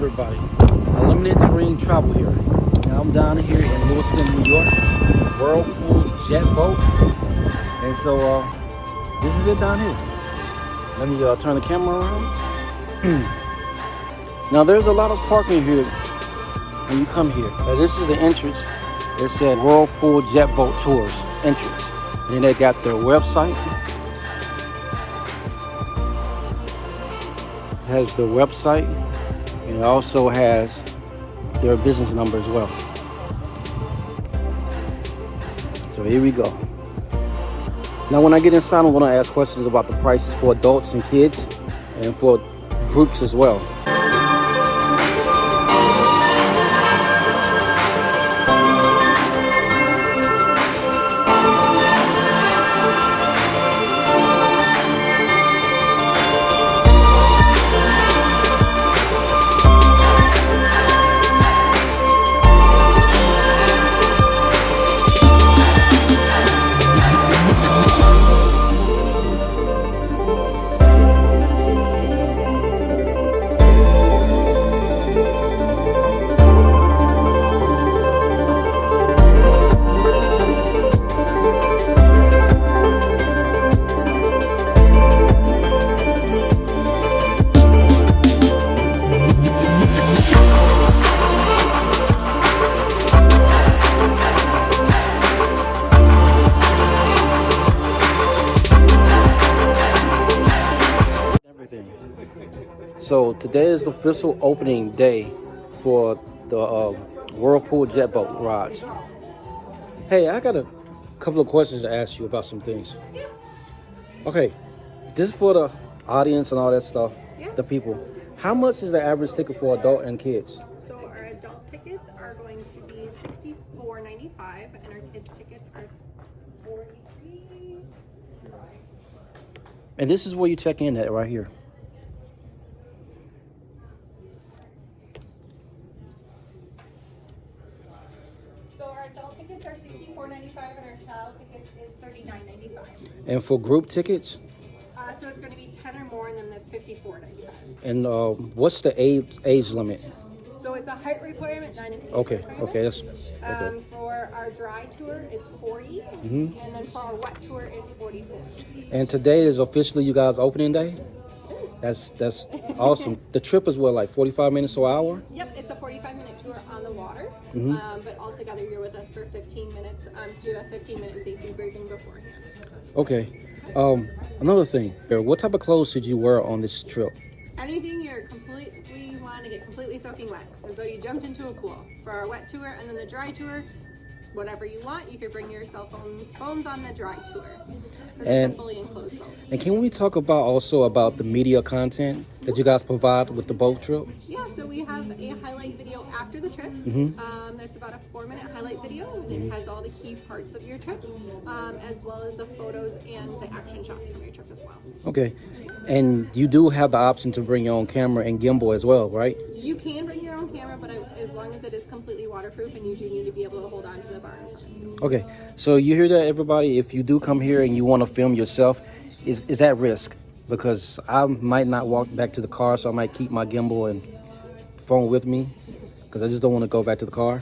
everybody? Unlimited Terrene travel here. Now I'm down here in Lewiston, New York, Whirlpool Jet Boat. And so this is it down here. Let me turn the camera around. Now there's a lot of parking here when you come here. Now this is the entrance. It said Whirlpool Jet Boat Tours entrance. And then they got their website. It has their website. And it also has their business number as well. So here we go. Now when I get inside, I'm going to ask questions about the prices for adults and kids and for groups as well. So today is the official opening day for the Whirlpool Jet Boat rides. Hey, I got a couple of questions to ask you about some things. Okay, just for the audience and all that stuff, the people. How much is the average ticket for adult and kids? So our adult tickets are going to be $64.95 and our kids tickets are $43. And this is where you check in at right here. Tickets are $64.95 and our child tickets is $39.95. And for group tickets? So it's going to be 10 or more, and then that's $54.95. And what's the age limit? So it's a height requirement, not an age requirement. Okay, that's okay. For our dry tour, it's 40, and then for our wet tour, it's 44. And today is officially you guys' opening day? That's awesome. The trip is what, like 45 minutes to an hour? Yep, it's a 45-minute tour on the water, but altogether you're with us for 15 minutes. Do a 15-minute safety briefing beforehand. Okay. Another thing, what type of clothes should you wear on this trip? Anything we want to get completely soaking wet, as though you jumped into a pool. For our wet tour and then the dry tour, whatever you want, you could bring your cell phones on the dry tour. And it's a fully enclosed boat. And can we talk about the media content that you guys provide with the boat trip? Yeah, so we have a highlight video after the trip. That's about a 4-minute highlight video. It has all the key parts of your trip, as well as the photos and the action shots from your trip as well. Okay, and you do have the option to bring your own camera and gimbal as well, right? You can bring your own camera, but as long as it is completely waterproof, and you do need to be able to hold on to the bar in front of you. Okay, so you hear that, everybody? If you do come here and you want to film yourself, is at risk, because I might not walk back to the car, so I might keep my gimbal and phone with me, because I just don't want to go back to the car.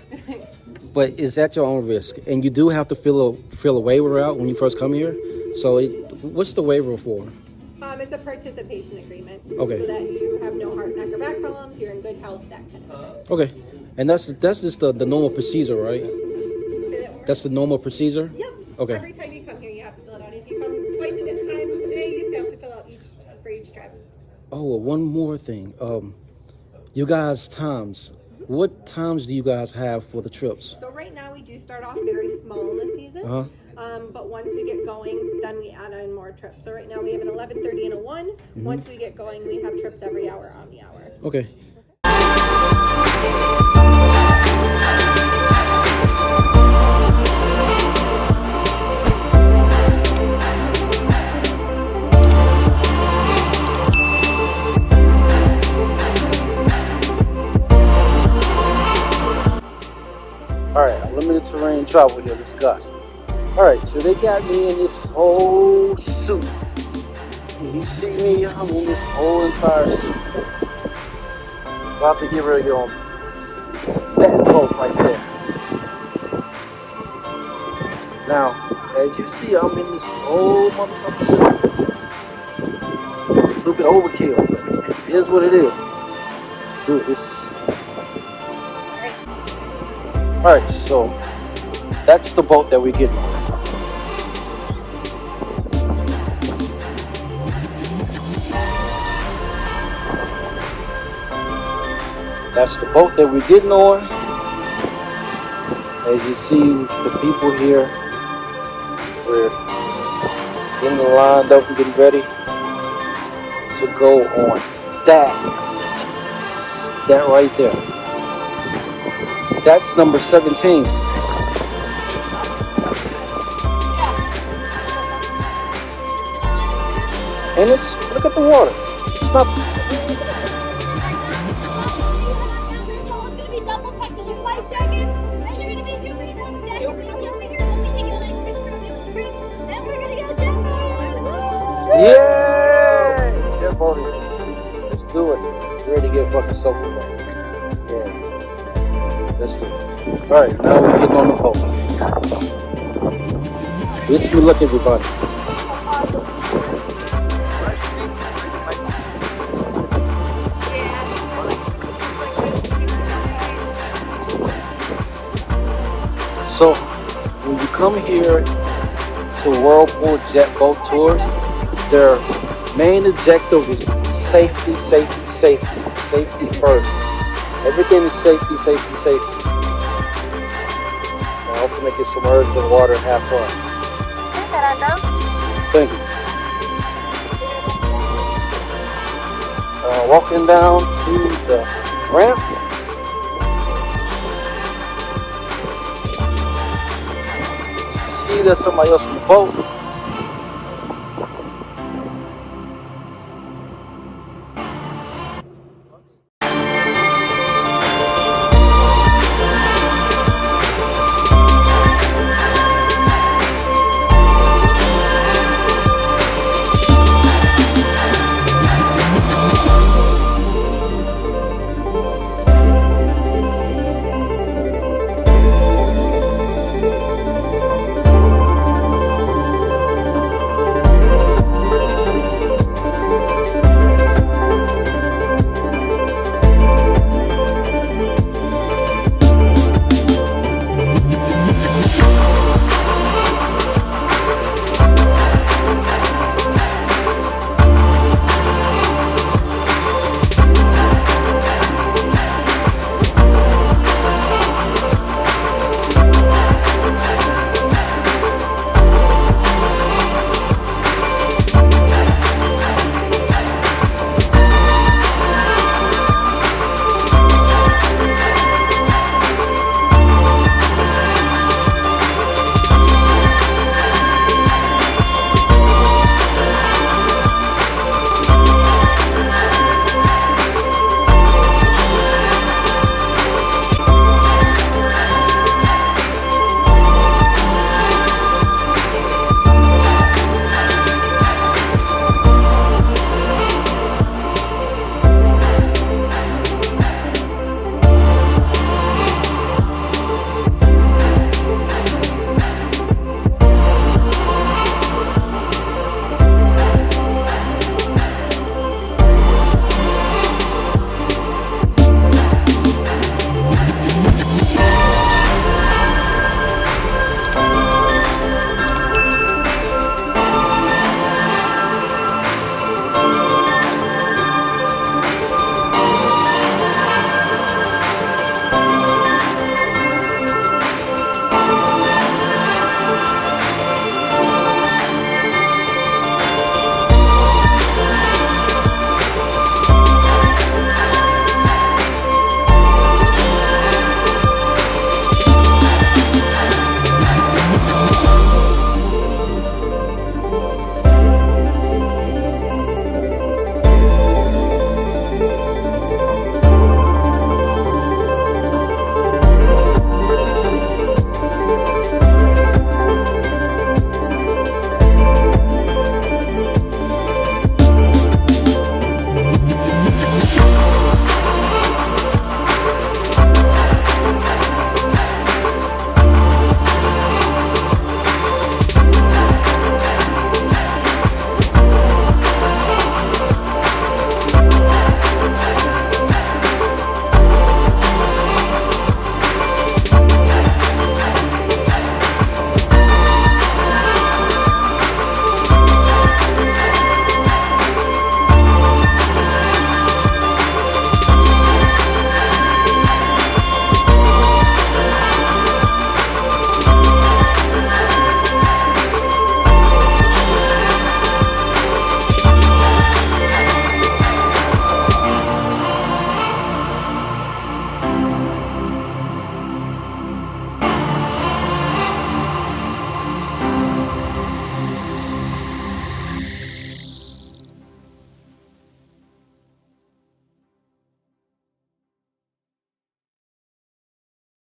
But it's at your own risk, and you do have to fill a waiver out when you first come here. So what's the waiver for? It's a participation agreement. Okay. So that you have no heart, neck, or back problems, you're in good health, that kind of thing. Okay, and that's just the normal procedure, right? That's the normal procedure? Yep. Okay. Every time you come here, you have to fill it out. If you come twice a day, you just have to fill out for each trip. Oh, well, one more thing. You guys' times. What times do you guys have for the trips? So right now we do start off very small in the season. But once we get going, then we add in more trips. So right now we have an 11:30 and a 1. Once we get going, we have trips every hour on the hour. Okay. Alright, unlimited terrain travel here, discuss. Alright, so they got me in this whole suit. You see me, I'm in this whole entire suit. About to get ready on that boat right there. Now, as you see, I'm in this old motherfucker ship. A little bit overkill, but it is what it is. Dude, this. Alright, so that's the boat that we're getting on. That's the boat that we're getting on. As you see, the people here, we're getting lined up and getting ready to go on that right there. That's number 17. And it's, look at the water. It's not. Yeah! Jet boating. Let's do it. Ready to get fucking soaked today. Yeah. Let's do it. Alright, now we're getting on the boat. Wish me luck, everybody. So, when you come here to Whirlpool Jet Boat Tours, their main objective is safety, safety, safety. Safety first. Everything is safety, safety, safety. I hope to make it submerged in the water and have fun. Thank you. Walking down to the ramp. See, there's somebody else in the boat.